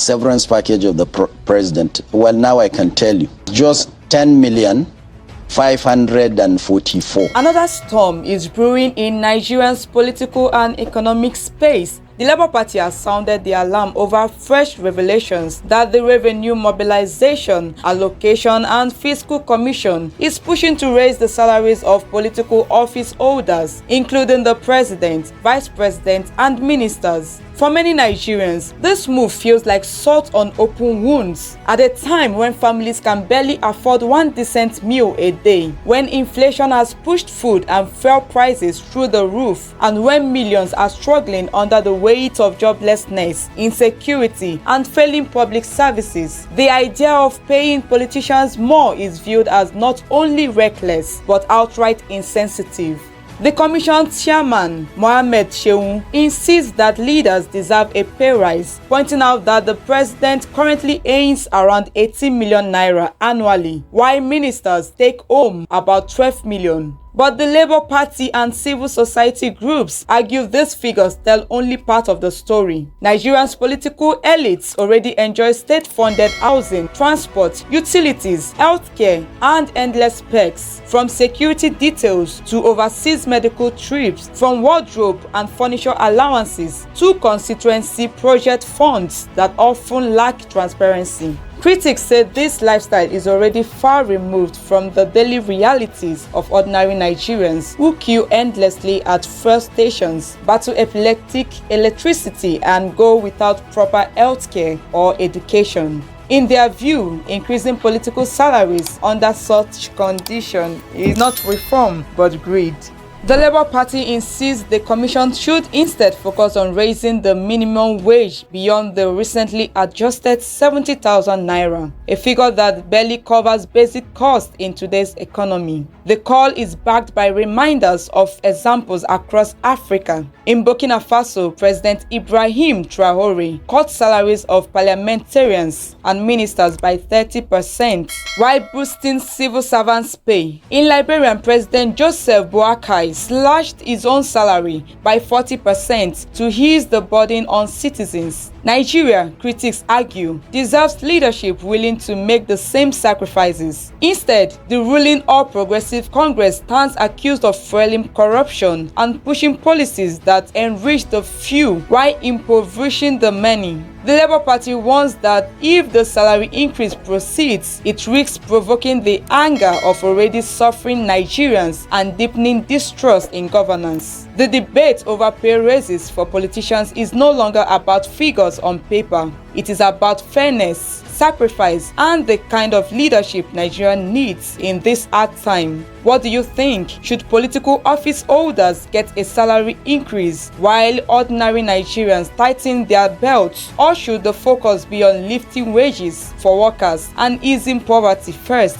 severance package of the president, well, now I can tell you, just 10,544,000. Another storm is brewing in Nigeria's political and economic space. The Labour Party has sounded the alarm over fresh revelations that the Revenue Mobilisation, Allocation and Fiscal Commission is pushing to raise the salaries of political office holders, including the president, vice president, and ministers. For many Nigerians, this move feels like salt on open wounds at a time when families can barely afford one decent meal a day, when inflation has pushed food and fuel prices through the roof, and when millions are struggling under the weight of joblessness, insecurity, and failing public services. The idea of paying politicians more is viewed as not only reckless but outright insensitive. The Commission's chairman, Mohammed Shehu, insists that leaders deserve a pay rise, pointing out that the president currently earns around 80 million naira annually, while ministers take home about 12 million. But the Labour Party and civil society groups argue these figures tell only part of the story. Nigeria's political elites already enjoy state-funded housing, transport, utilities, healthcare, and endless perks, from security details to overseas medical trips, from wardrobe and furniture allowances to constituency project funds that often lack transparency. Critics say this lifestyle is already far removed from the daily realities of ordinary Nigerians who queue endlessly at fuel stations, battle epileptic electricity, and go without proper healthcare or education. In their view, increasing political salaries under such condition is not reform but greed. The Labour Party insists the Commission should instead focus on raising the minimum wage beyond the recently adjusted 70,000 naira, a figure that barely covers basic costs in today's economy. The call is backed by reminders of examples across Africa. In Burkina Faso, President Ibrahim Traoré cut salaries of parliamentarians and ministers by 30%, while boosting civil servants' pay. In Liberia, President Joseph Boakai slashed his own salary by 40% to ease the burden on citizens. Nigeria, critics argue, deserves leadership willing to make the same sacrifices. Instead, the ruling All Progressive Congress stands accused of fueling corruption and pushing policies that enrich the few while impoverishing the many. The Labour Party warns that if the salary increase proceeds, it risks provoking the anger of already suffering Nigerians and deepening distrust in governance. The debate over pay raises for politicians is no longer about figures on paper. It is about fairness, sacrifice, and the kind of leadership Nigeria needs in this hard time. What do you think? Should political office holders get a salary increase while ordinary Nigerians tighten their belts? Or should the focus be on lifting wages for workers and easing poverty first?